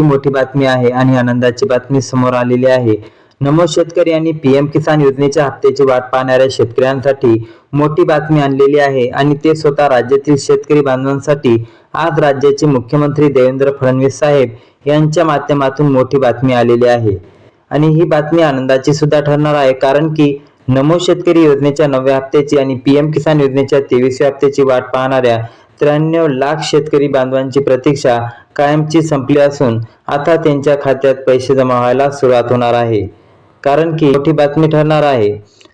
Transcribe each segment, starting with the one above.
मोठी बातमी आहे आणि आनंदाची बातमी समोर आलेली आहे। नमो शेतकरी आणि पीएम किसान योजनेच्या हप्त्याची वाट पाहणाऱ्या शेतकऱ्यांसाठी मोठी बातमी आणलेली आहे आणि ते स्वतः राज्यातील शेतकरी बांधवांसाठी आज राज्याचे मुख्यमंत्री देवेंद्र फडणवीस साहेब यांच्या माध्यमातून मोठी बातमी आलेली आहे। आणि ही बातमी आनंदाची सुद्धा ठरणार आहे, कारण की नमो शेतकरी योजनेच्या 9व्या हप्त्याची आणि पीएम किसान योजनेच्या 23व्या हप्त्याची वाट पाहणाऱ्या 93 लाख शेतकरी बांधवांची प्रतीक्षा कायमची संपली असून आता त्यांच्या खात्यात पैसे जमा व्हायला सुरुवात होणार आहे। कारण की मोठी बातमी ठरणार आहे।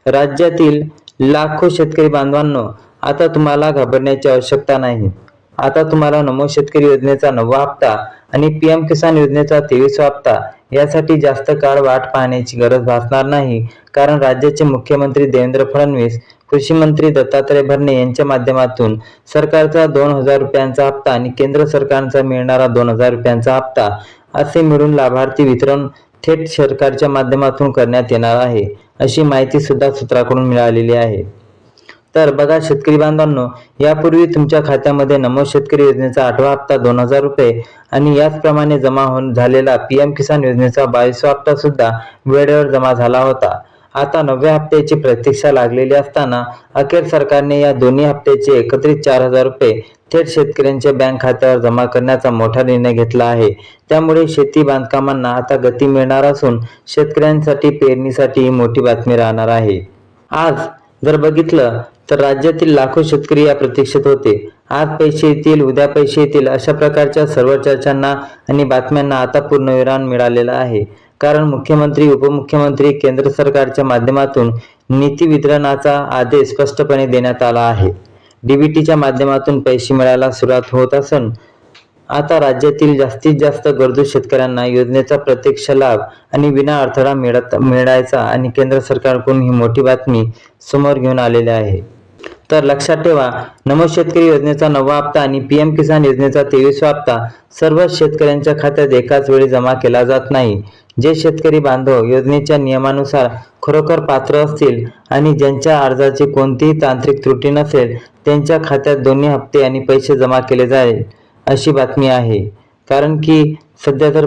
राज्यातील लाखो शेतकरी बांधवांनो, आता तुम्हाला घाबरण्याची आवश्यकता नाही। आता तुम्हाला नमो शेतकरी योजनेचा 9वा हप्ता आणि पीएम किसान योजनेचा 23वा हप्ता यासाठी जास्त काळ वाट पाहण्याची गरज भासणार नाही, कारण राज्याचे मुख्यमंत्री देवेंद्र फडणवीस, कृषी मंत्री दत्तात्रय भरणे यांच्या माध्यमातून सरकारचा 2000 रुपयांचा हप्ता आणि केंद्र सरकारचा मिळणारा 2000 रुपयांचा हप्ता असे मिळून लाभार्थी वितरण थेट सरकारच्या माध्यमातून करण्यात येणार आहे, अशी माहिती सुद्धा सूत्राकडून मिळालेली आहे। तर बघा शेतकरी बांधवांनो, यापूर्वी तुमच्या खात्यामध्ये नमो शेतकरी योजनेचा 8वा हप्ता 2000 रुपये आणि याचप्रमाणे जमा झालेला पीएम किसान योजनेचा 22वा हप्ता सुद्धा वेळेवर जमा झाला होता। आता 9व्या हप्त्याची प्रतीक्षा लागलेली असताना अखेर सरकारने या दोन्ही हप्त्याचे एकत्रित 4000 रुपये थेट शेतकऱ्यांच्या बँक खात्यावर जमा करण्याचा मोठा निर्णय घेतला आहे। त्यामुळे शेती बांधकामांना आता गती मिळणार असून शेतकऱ्यांसाठी पेरणीसाठी ही मोठी बातमी राहणार आहे। आज जर बघितलं तर राज्यातील लाखो शेतकरी या प्रतीक्षेत होते। आज पैसे येतील, उद्या पैसे येतील, अशा प्रकारच्या सर्व चर्चांना आणि बातम्यांना आता पूर्णविराम मिळालेला आहे, कारण मुख्यमंत्री, उपमुख्यमंत्री, केंद्र सरकारच्या माध्यमातून नीती वितरणाचा आदेश स्पष्टपणे देण्यात आला आहे। डीबीटीच्या माध्यमातून पैसे मिळायला सुरुवात होत असून आता राज्यातील जास्तीत जास्त गरजू शेतकऱ्यांना योजनेचा प्रत्यक्ष लाभ आणि विना अडथळा मिळायचा आणि केंद्र सरकारकडून ही मोठी बातमी समोर घेऊन आलेली आहे। तर लक्षात ठेवा, नमो शेतकरी योजनेचा 9वा हप्ता आणि पीएम किसान योजनेचा 23वा हप्ता सर्व शेतकऱ्यांच्या खात्यात एकाच वेळी जमा केला जात नाही। जे शेतकरी बांधव योजनेच्या नियमानुसार खरोखर पात्र असतील आणि ज्यांच्या अर्जाची कोणतीही तांत्रिक त्रुटी नसेल, त्यांच्या खात्यात दोन्ही हप्ते आणि पैसे जमा केले जाईल, अशी बातमी आहे। कारण की सध्या जर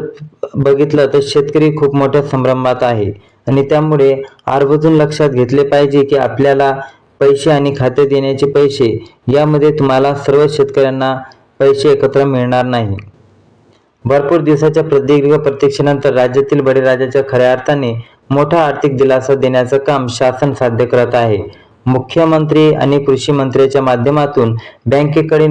बघितलं तर शेतकरी खूप मोठ्या संभ्रमात आहे आणि त्यामुळे आवर्जून लक्षात घेतले पाहिजे की आपल्याला पैसे आणि खात्यात येण्याचे पैसे यामध्ये तुम्हाला सर्व शेतकऱ्यांना पैसे एकत्र मिळणार नाही। भरपूर दिवसाच्या प्रदीर्घ प्रतीक्षेनंतर राज्यातील बळीराजाच्या खऱ्या अर्थाने मोठा आर्थिक दिलासा देण्याचं काम शासन साध्य करत आहे। मुख्यमंत्री आणि कृषी मंत्र्यांच्या माध्यमातून बँकेकडे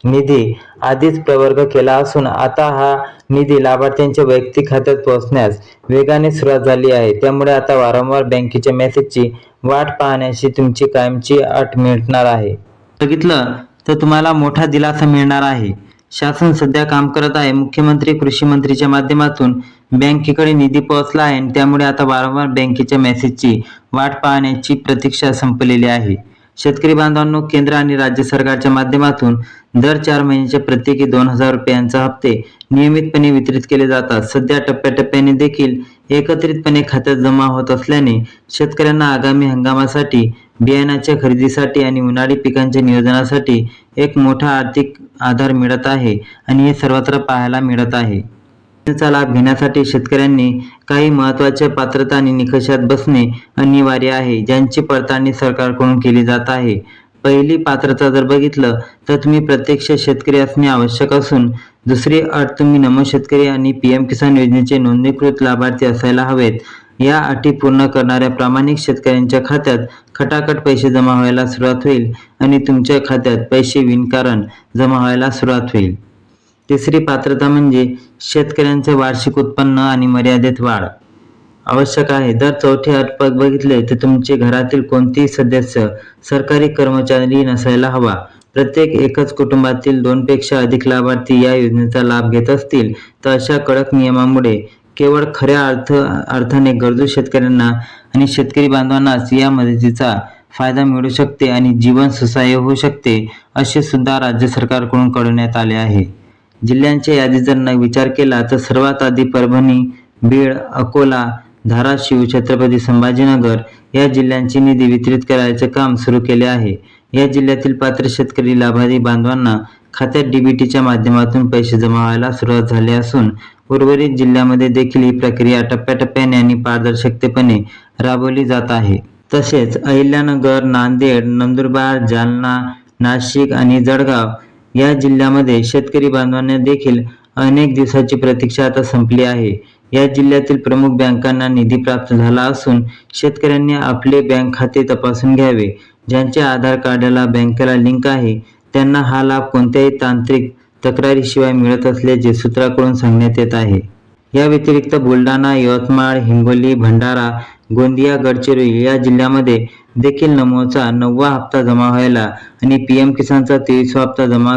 निधी आधीच प्रवर्ग केला असून आता हा निधी लाभार्थ्यांच्या वैयक्तिक खात्यात पोहोचण्यास वेगाने सुरुवात झाली आहे। त्यामुळे आता वारंवार बँकेच्या मेसेजची वाट पाहण्याची तुमची कायमची अट मिळणार आहे। बघितलं तर तुम्हाला मोठा दिलासा मिळणार आहे। शासन सध्या काम करत आहे। मुख्यमंत्री, कृषी मंत्रीच्या माध्यमातून बँकेकडे निधी पोहोचला आहे आणि त्यामुळे आता वारंवार बँकेच्या मेसेजची वाट पाहण्याची प्रतीक्षा संपलेली आहे। शेतकरी बांधवांनो, केंद्र आणि राज्य सरकारच्या माध्यमातून दर 4 महिन्याच्या प्रत्येकी 2000 रुपयांचा हप्ते नियमितपणे वितरित केले जातात। सध्या टप्प्याटप्प्याने देखील एकत्रितपणे खात्यात जमा होत असल्याने शेतकऱ्यांना आगामी हंगामासाठी, बियाणाच्या खरेदीसाठी आणि उन्हाळी पिकांच्या नियोजनासाठी एक मोठा आर्थिक आधार मिळत आहे आणि हे सर्वत्र पाहायला मिळत आहे। योजनेचा लाभ घेण्यासाठी शेतकऱ्यांनी काही महत्त्वाच्या पात्रता आणि निकषात बसणे अनिवार्य आहे, ज्यांची पडताळणी सरकारकडून केली जात आहे। पहिली पात्रता जर बघितलं तर तुम्ही प्रत्यक्ष शेतकरी असणे आवश्यक असून दुसरी अट, तुम्ही नमो शेतकरी आणि पीएम किसान योजनेचे नोंदणीकृत लाभार्थी असायला हवेत। या अटी पूर्ण करणाऱ्या प्रामाणिक शेतकऱ्यांच्या खात्यात खटाखट पैसे जमा व्हायला सुरुवात होईल आणि तुमच्या खात्यात पैसे विनाकारण जमा व्हायला सुरुवात होईल। तिसरी पात्रता म्हणजे शेतकऱ्यांचे वार्षिक उत्पन्न आणि मर्यादेत वाढ आवश्यक आहे। दर चौथी अट बघितले तर तुमचे घरातील कोणतेही सदस्य सरकारी कर्मचारी नसायला हवा। प्रत्येक एकच कुटुंबातील 2 पेक्षा अधिक लाभार्थी या योजनेचा लाभ घेत असतील तर अशा कडक नियमामुळे केवळ खऱ्या अर्थाने गरजू शेतकऱ्यांना आणि शेतकरी बांधवांनाच या मदतीचा फायदा मिळू शकते आणि जीवन सुसह्य होऊ शकते, असे सुद्धा राज्य सरकारकडून कळवण्यात आले आहे। जिल्ह्यांच्या यादीत जर विचार केला तर सर्वात आधी परभणी, बीड, अकोला, धाराशिव, छत्रपती संभाजीनगर या जिल्ह्यांची निधी वितरित करायचे काम सुरू केले आहे। या जिल्ह्यातील पात्र शेतकरी लाभार्थी बांधवांना खात्यात डीबीटीच्या माध्यमातून पैसे जमा व्हायला सुरुवात झाली असून उर्वरित जिल्ह्यामध्ये देखील ही प्रक्रिया टप्प्याटप्प्याने आणि पारदर्शकतेपणे राबवली जात आहे. तसेच अहिल्यानगर, नांदेड, नंदुरबार, जालना, नाशिक आणि जळगाव या जिल्ह्यामध्ये शेतकरी बांधवांना देखील अनेक दिवसाची प्रतीक्षा आता संपली आहे. या जिल्ह्यातील प्रमुख बँकांना निधी प्राप्त झाला असून शेतकऱ्यांनी आपले बँक खाते तपासून घ्यावे. ज्यांच्या आधार कार्डाला बँकेला लिंक आहे त्यांना हा लाभ कोणत्याही तांत्रिक तक्रारीशिवाय मिळत असल्याचे सूत्रांकडून सांगण्यात येत आहे. या व्यतिरिक्त बुलढाणा, यवतमाळ, हिंगोली, भंडारा, गोंदिया, गडचिरोली या जिल्ह्यामध्ये देखील नमोचा 9वा हप्ता जमा व्हायला आणि पीएम किसानचा 23वा हप्ता जमा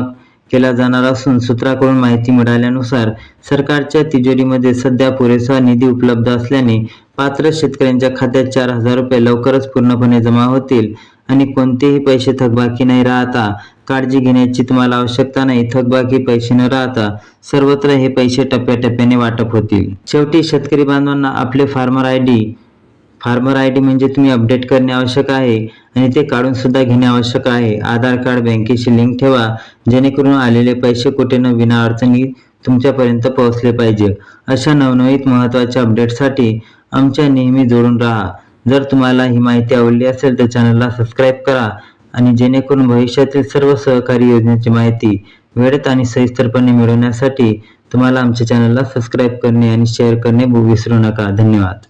केला जाणार असून सूत्रांकडून माहिती मिळाल्यानुसार सरकारच्या तिजोरीमध्ये सध्या पुरेसा निधी उपलब्ध असल्याने पात्र शेतकऱ्यांच्या खात्यात 4,000 रुपये लवकरच पूर्णपणे जमा होतील आणि कोणतेही पैसे थकबाकी नाही राहता. काळजी घेण्याची तुम्हाला आवश्यकता नाही. थकबाकी पैसे न राहता सर्वत्र हे पैसे टप्प्याटप्प्याने वाटप होतील. शेवटी शेतकरी बांधवांना आपले फार्मर आय डी म्हणजे तुम्ही अपडेट करणे आवश्यक आहे आणि ते काढून सुद्धा घेणे आवश्यक आहे. आधार कार्ड बँकेशी लिंक ठेवा जेणेकरून आलेले पैसे कुठे न विना अडचणी तुमच्यापर्यंत पोहोचले पाहिजे. अशा नवनवीन महत्त्वाच्या अपडेटसाठी आमच्या नेहमी जोडून राहा. जर तुम्हाला ही माहिती आवडली असेल तर चॅनलला सबस्क्राईब करा आणि जेणेकरून भविष्यातील सर्व सहकारी योजनेची माहिती वेळेत आणि सविस्तरपणे मिळवण्यासाठी तुम्हाला आमच्या चॅनलला सबस्क्राईब करणे आणि शेअर करणे विसरू नका. धन्यवाद.